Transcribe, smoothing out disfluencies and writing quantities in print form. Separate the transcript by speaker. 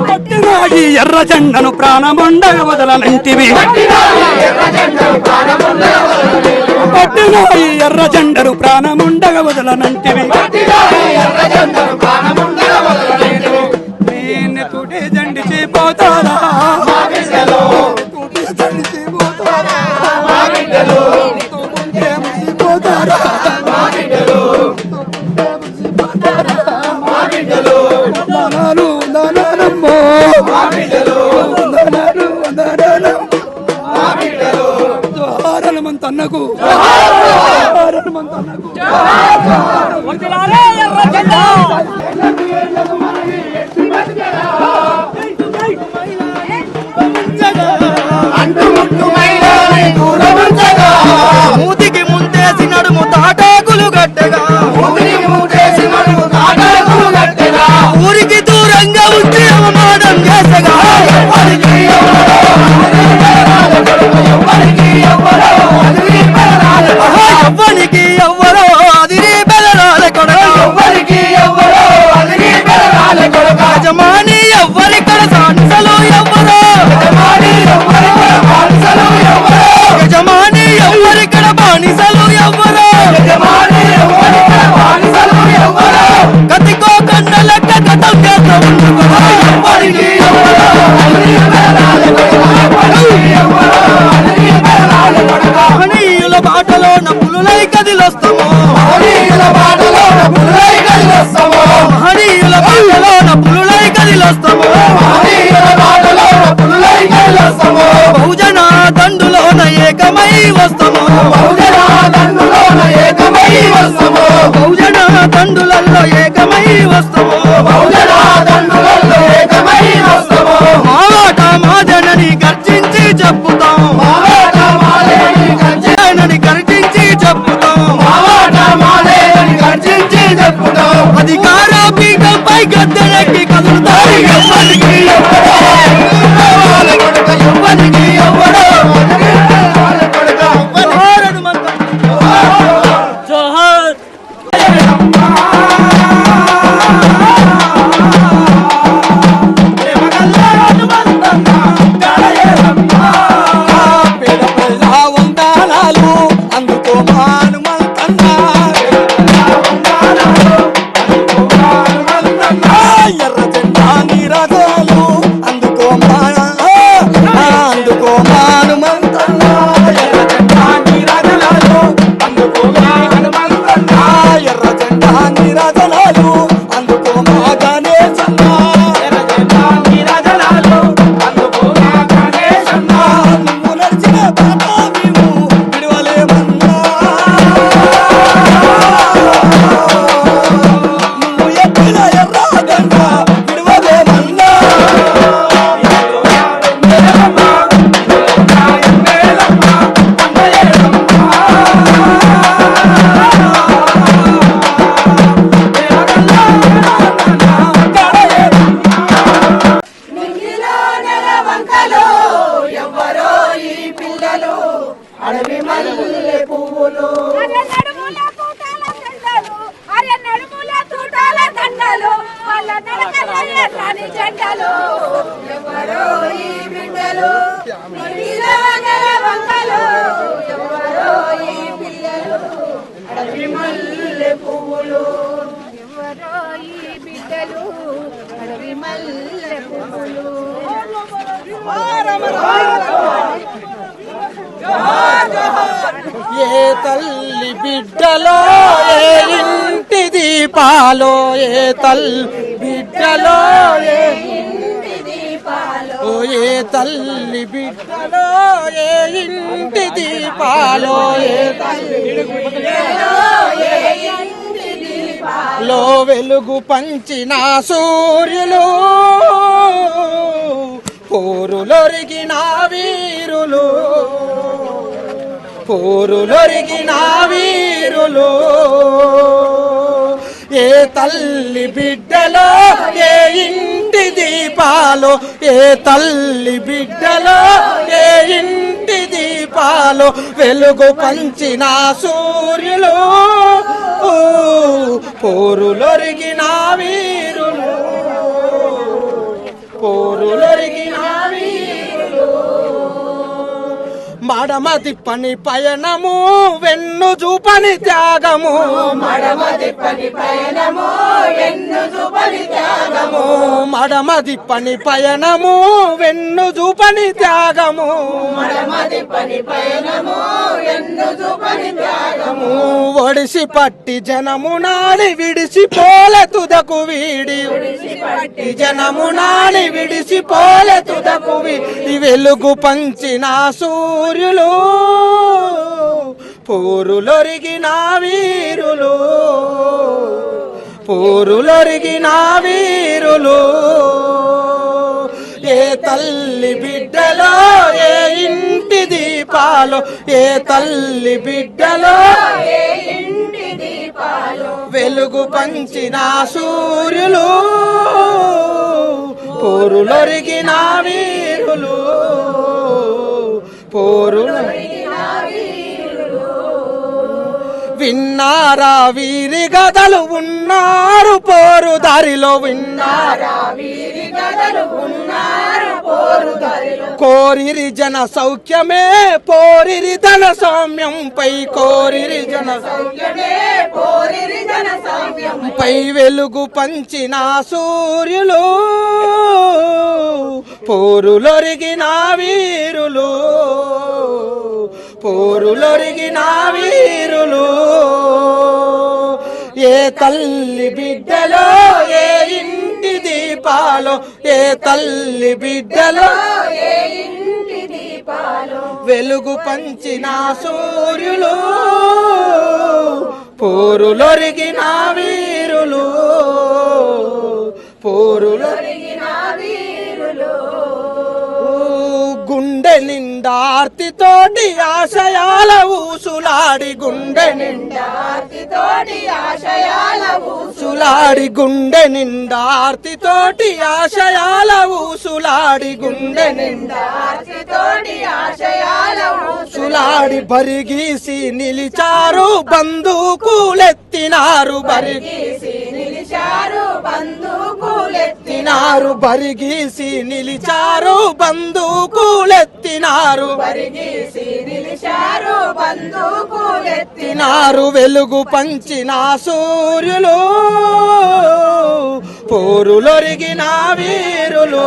Speaker 1: పట్టినాయి ఎర్ర జెండను ప్రాణముండగ వదలనంటివి పట్టినాయి ఎర్ర జెండను ప్రాణముండగ వదలనంటివి నేను తుడే జెండిచి పోతారా హనుమంతన్నకు
Speaker 2: మూతికి ముందేసి నడుము తాటాకులు గట్టగా ఊరికి దూరంగా ఉంచి అవమానం చేసగా ఎవ్వరికి ఎవ్వరో అదిరి బెదరాల కొడక యజమాని ఎవ్వరిక్కడ సాన్సలు ఎవ్వరో యజమాని ఎవ్వరిక్కడ బానిసలు ఎవ్వరో కతికో కండలక్క కథం చేస్తాం మహనీయుల బాటలో పులులై కదిలొస్తాము మహనీయుల బాటలో పులులై కదిలొస్తాము బహుజన దండులోన ఏకమై వస్తాము బహుజన దండులలో ఏకమై వస్తాము మావాట మాజనని గర్జించి చెప్పుతాం గర్జించి చెప్పుతాం అధికార పీఠంపై గద్దెలకి కదులుతారు ఏ తల్లి బిడ్డలో ఏ ఇంటి దీపాలో ఏ తల్లి బిడ్డలో ఏ తల్లి బిడ్డలో ఏ ఇంటి దీపాలో ఏ లో వెలుగు పంచిన సూర్యులు పోరులొరిగిన వీరులు పోరులొరిగిన వీరులు ఏ తల్లి బిడ్డలో ఏ ఇంటి దీపాలో ఏ తల్లి బిడ్డలో ఏ ఇంటి దీపాలో వెలుగు పంచిన సూర్యులు పోరులొరిగిన వీరులు పోరులొరిగిన మడమ తిప్పని పయనము వెన్ను చూపని త్యాగము
Speaker 3: మడమ తిప్పని పయనము వెన్ను చూపని త్యాగము
Speaker 2: మడమ తిప్పని పయనము వెన్ను చూపని త్యాగము
Speaker 3: మడమ తిప్పని పయనము వెన్ను చూపని త్యాగము
Speaker 2: ఒడిసి పట్టి జనము నాడి విడిసిపోలే తుదకు వీడి
Speaker 3: పట్టి
Speaker 2: జనము నాడి విడిసిపోలే తుదకు వీడి వెలుగు పంచిన సూర్యులు పోరులొరిగిన వీరులు పోరులొరిగిన వీరులు ఏ తల్లి బిడ్డలో ఏ ఇంటి దీపాలు ఏ తల్లి బిడ్డలో
Speaker 3: ఏ ఇంటి దీపాలు
Speaker 2: వెలుగు పంచిన సూర్యులు పోరులొరిగిన వీరులు పోరులొరిగిన విన్నారా వీరి గదలు ఉన్నారు పోరు దారిలో విన్నారా
Speaker 3: వీరి గదలు ఉన్నారు పోరు దారిలో
Speaker 2: కోరిరి జన సౌఖ్యమే పోరిరి ధన సౌమ్యంపై కోరిరి జన
Speaker 3: సౌఖ్యమే పోరిరి జన సౌఖ్యం
Speaker 2: పై వెలుగు పంచిన సూర్యులు పోరులొరిగిన వీరులు పోరులొరిగిన వీరులు ఏ తల్లి బిడ్డలో ఏ ఇంటి దీపాలో ఏ తల్లి బిడ్డలో
Speaker 3: ఏ ఇంటి దీపాలు
Speaker 2: వెలుగు పంచిన సూర్యులు పోరులొరిగిన వీరులు పోరులొరిగిన
Speaker 3: వీరులు
Speaker 2: గుండె నిండా ఆర్తితోటి ఆశయాల ఊసులాడి గుండె నిండా
Speaker 3: ఆర్తితోటి ఆశయాల
Speaker 2: ఊసులాడి గుండె నిండా ఆర్తితోటి ఆశయాల ఊసులాడి గుండె నిండా
Speaker 3: ఆర్తితోటి ఆశయాల
Speaker 2: ఊసులాడి బరిగీసి నిలిచారు బందూకులెత్తినారు
Speaker 3: ఊసి నిలిచారు
Speaker 2: బందూకులెత్తినారు బరిగీసి నిలిచారు బందూకులెత్తినారు
Speaker 3: పరిగీసి నిలిచారు బందూకులెత్తి
Speaker 2: నారు వెలుగు పంచిన సూర్యులు పోరులొరిగిన వీరులు